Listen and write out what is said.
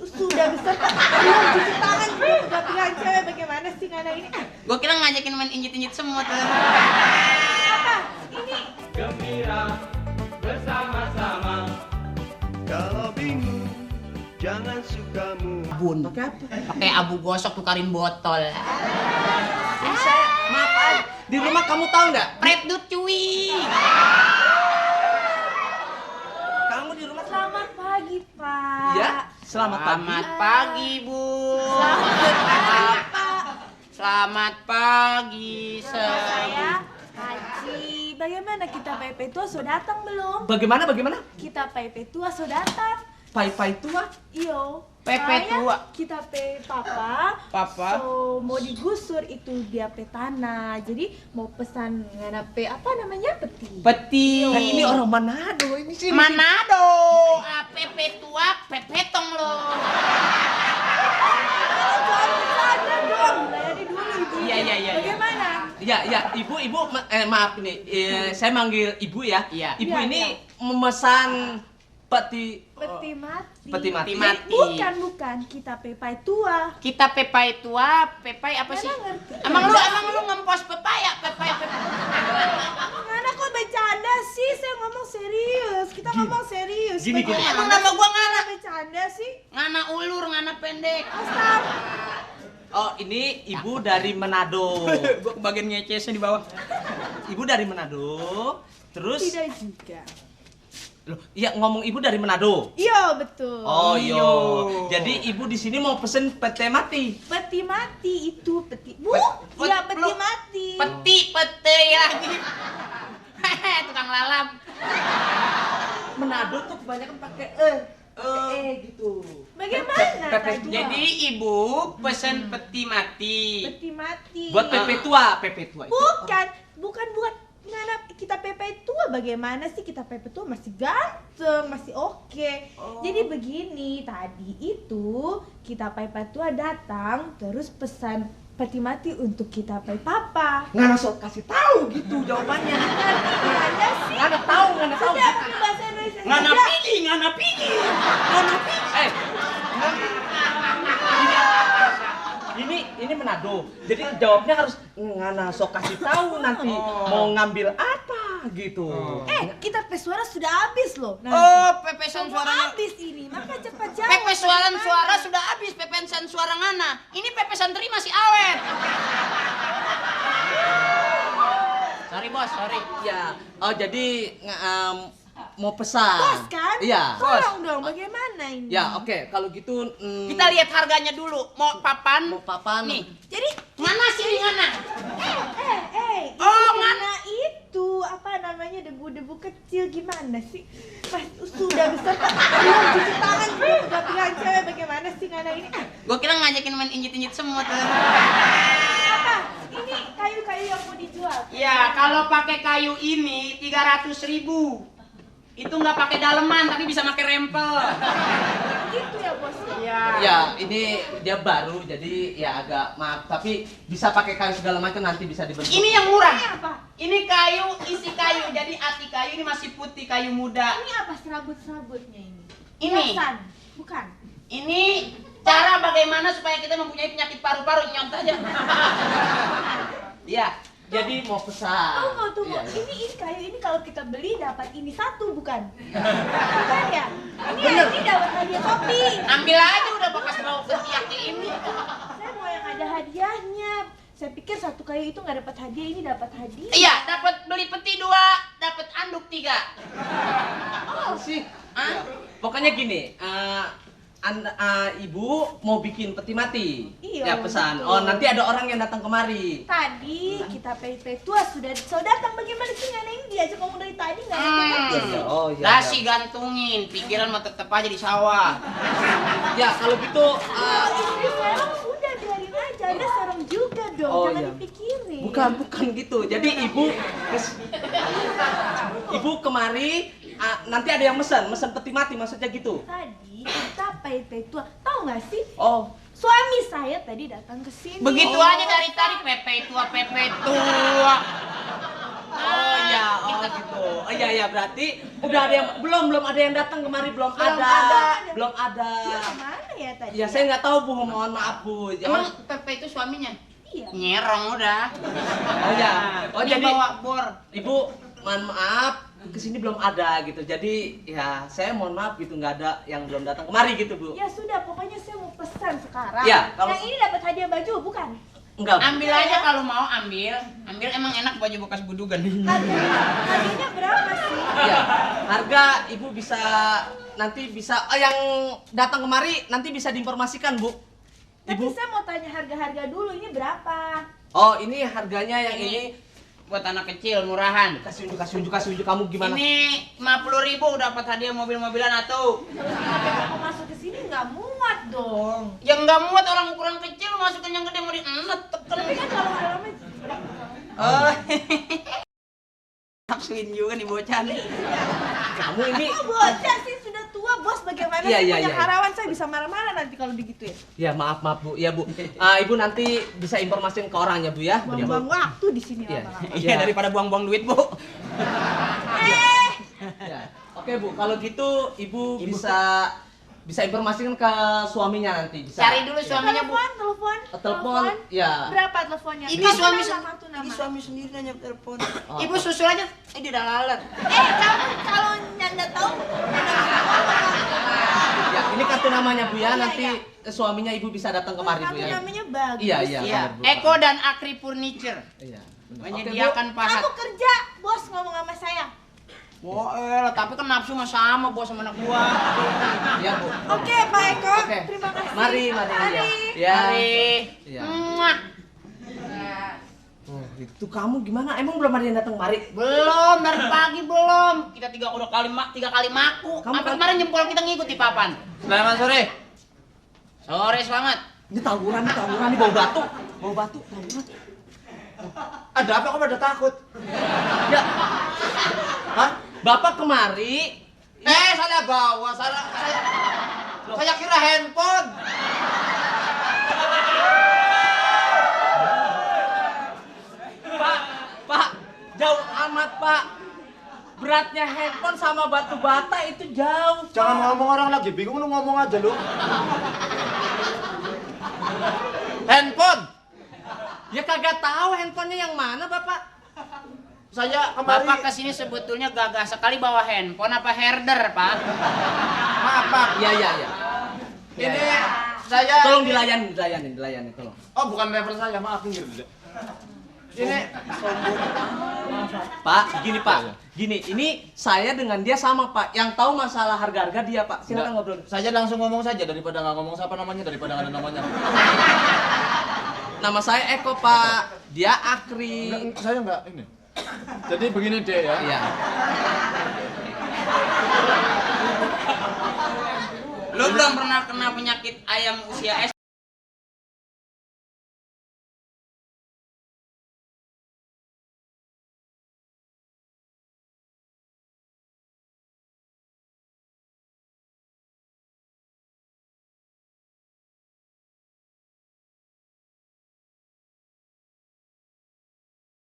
sudah besar belum cuci tangan juga udah pilihan cewek, bagaimana sih Ngana ini? Gua kira ngajakin main injit-injit semut. Apa? Ini Gembira bersama-sama. Kalau bingung, jangan suka Bun. Pakai apa? Pakai abu gosok tukarin botol. Ini saya, maaf, di rumah kamu tahu nggak? Predut cuy. Kamu di rumah selamat pagi, Pak. Iya, selamat pagi. Selamat pagi, Bu. Selamat pagi, Pak. Selamat pagi, Nama saya Haji. Bagaimana kita PP tua sudah datang belum? Bagaimana? Kita PP tua sudah datang. Pai-pai tua? Iyo. PP Soalnya tua. Kita papa. Papa. So mau digusur itu dia tanah. Jadi mau pesan ngana apa namanya peti. Peti. Nah, ini orang Manado ini sih. Manado. Ah, PP tua, pepetong lo. Ada dong. Layani dulu ibu. Iya. Bagaimana? Ya, ibu, maaf nih, saya manggil ibu ya. Iya. Ibu Iya, ini iya. memesan peti. Peti mati. Peti mati. Bukan. Kita pepai tua. Kita pepai tua, pepai apa sih? Ngana ngerti. Emang lu ngempos pepaya, pepai. Ngana kok bercanda sih? Saya ngomong serius. Kita ngomong serius. Gini. Bagaimana Emang nama gua sih Ngana? bercanda sih? Ngana ulur, ngana pendek. Astaga. Oh, ini ibu dari Manado. Gua bagian ngecesnya di bawah. Ibu dari Manado. Terus, Tidak juga. loh, iya ngomong ibu dari Manado. Iya betul. Oh iya. Jadi ibu di sini mau pesen pete mati. Peti mati itu peti. Bu, Pet- ya peti lu- mati. Peti lagi. Hehe, tukang lalap. Manado tuh kebanyakan pakai gitu. Bagaimana Pepes tadi? Jadi ibu pesen peti mati. Peti mati. Buat pepe tua itu. Bukan buat Ngana kita pepe tua. Bagaimana sih kita pepe tua masih ganteng, masih oke. Jadi begini, tadi itu kita pepe tua datang terus pesan peti mati untuk kita pepe papa. Nggak langsung kasih tahu gitu jawabannya. Gimana sih? Nggak tahu. Sudah pakai bahasa Indonesia Ngana saja. pilih. Ini Manado. Jadi jawabnya harus ngana sok kasih tahu nanti mau ngambil apa gitu. Kita pesuara sudah habis loh. Oh, pepesan Sudah suara. habis ini, maka cepat jawab. Pepesan bagaimana? suara sudah habis, pepesan suara ngana. Ini pepesan teri masih awet. Sorry bos, sorry. Ya. Oh, jadi mau pesan. Bos kan? Iya. Tolong dong, bagaimana ini? Ya, oke. Kalau gitu Kita lihat harganya dulu. Mau papan? mau papan. Nih, Jadi, ngana sih ngana. oh, Oh, mana itu apa namanya debu-debu kecil gimana sih? Pas sudah besar belum cuci tangan juga udah pilihan cewek, bagaimana sih Ngana ini? Gua kira ngajakin main injit-injit semut. Apa? Ini kayu-kayu yang mau dijual. Ya, kalau pakai kayu ini 300.000. Itu nggak pakai daleman, tapi bisa pakai rempel. Gitu ya bos. Iya. Ya, ini dia baru jadi ya agak maaf, tapi bisa pakai kayu segala macam nanti bisa dibentuk. Ini yang murah. Ini apa? Ini kayu, isi kayu. Jadi ati kayu ini masih putih, kayu muda. Ini apa serabut-serabutnya ini? Ini. Hiasan, bukan? Ini cara bagaimana supaya kita mempunyai penyakit paru-paru, nyont aja. Ya, jadi mau pesan. Tunggu. Iya. Ini kayu ini kalau kita beli dapat ini satu bukan? Bukan ya? Ini dapat hadiah topi. Ambil aja udah bekas bau ketiak ini. Saya mau yang ada hadiahnya. Saya pikir satu kayu itu nggak dapat hadiah, ini dapat hadiah. Iya, dapat beli peti 2, dapat anduk 3. Oh, Sih. Hah? Pokoknya gini, ibu mau bikin peti mati. Iya, Ya pesan. betul. Oh, nanti ada orang yang datang kemari. tadi kita PP tua sudah datang. Bagaimana sih Ngana ini diajak ngomong dari tadi nggak ada hadiah? Oh, iya. Dasi gantungin, pikiran mah tetep aja di sawah. Ya, kalau gitu Istri serong udah biarin aja, Anda serong juga dong, Oh, jangan iya. dipikirin. bukan gitu. Jadi ibu kemari nanti ada yang mesen peti mati maksudnya gitu. Tadi kita PP tua, tahu nggak sih? Oh, Suami saya tadi datang ke sini. Begitu aja dari tadi pepe tua, pepe tua. Oh iya, oh gitu. Oh iya iya, berarti udah ada yang belum ada yang datang kemari, belum ada. Belum ada. Dia kemana ya tadi? Ya saya nggak tahu Bu, mohon maaf Bu. Emang Pepe itu suaminya? Iya. Nyerong udah. Oh ya. Oh Dia jadi bawa bor. Ibu, mohon maaf, kesini belum ada gitu. Jadi ya saya mohon maaf gitu, nggak ada yang belum datang kemari gitu Bu. Ya sudah, pokoknya saya mau pesan sekarang. Ya, kalau- Yang ini dapat hadiah baju, bukan? Enggak. Bu. Ambil aja kalau mau ambil. Ambil emang enak baju bekas budugan. Harganya berapa sih? Iya. Harga Ibu bisa nanti bisa yang datang kemari nanti bisa diinformasikan Bu. Tapi Ibu. saya mau tanya harga-harga dulu, ini berapa? Oh ini harganya yang ini. Buat anak kecil murahan. Kasih unjuk kamu gimana? Ini 50.000 dapat hadiah mobil-mobilan atau Kalau masuk ke sini nggak muat dong. yang nggak muat orang ukuran kecil masukin yang gede mau dienet teken. Tapi kan kalau dalamnya Oh. Nafsuin juga nih bocah nih. Kamu ini oh, bocah sih sudah tua, bos. Bagaimana Iya, sih iya, punya iya. harawan, saya bisa marah-marah nanti kalau digituin. ya maaf Bu. Ya Bu. Ibu nanti bisa informasiin ke orangnya Bu ya. Buang-buang waktu di sini Iya. lama-lama. Iya daripada buang-buang duit, Bu. Ya. Oke Bu, kalau gitu Ibu bisa informasikan ke suaminya nanti. Bisa. Cari dulu suaminya, Bu. Telepon. ya. Berapa teleponnya? Ini Kartu suami nama, kartu nama. ini suami sendiri nanya telepon. Oh. Ibu susul aja. Dia udah lalat. Kamu kalau Nyanda tahu, Ya, ini kartu namanya Bu ya. Iya, Nanti iya. suaminya Ibu bisa datang kemari Bu kartu ya. namanya bagus. Iya, iya. Iya, benar, Bu. Eko dan Akri Furniture Iya. benar. menyediakan pahat. Kamu kerja, bos ngomong sama saya. Wah, tapi kan nafsu mah sama bos sama anak gua. Iya Bu. Oke, Pak Eko. Oke. Terima kasih. Mari. Ya. Mari. Iya. Muah. Oh, itu kamu gimana? Emang belum ada yang datang kemari? Belum, dari pagi belum. Kita tiga kali maku. Kamu Sampai kan- kemarin jempol kita ngikut di papan. Selamat sore. Sore, selamat. Ini tawuran nih bau batu. Tawuran. Ada apa kok pada takut? Ya, Hah? Bapak kemari. Saya bawa, saya kira handphone. Pak, jauh amat Pak. Beratnya handphone sama batu bata itu jauh. Jangan ngomong orang lagi bingung, lu ngomong aja lu. Handphone. Ya kagak tahu handphonenya yang mana Bapak. Saya kemarin. Bapak kesini sebetulnya gagah sekali bawa handphone apa herder, Pak? Maaf, Pak. Iya. Ini saya. Tolong dilayani tolong. Oh, bukan level saya, maaf pinggir dulu. Ini Pak, gini Pak. Gini, ini saya dengan dia sama Pak. Yang tahu masalah harga-harga dia Pak. Silakan ngobrol. Saya langsung ngomong saja daripada nggak ngomong siapa namanya, daripada nggak ada namanya. Nama saya Eko Pak. Dia Akri. Saya nggak ini. Jadi begini deh ya. Iya. Lu belum pernah kena penyakit ayam usia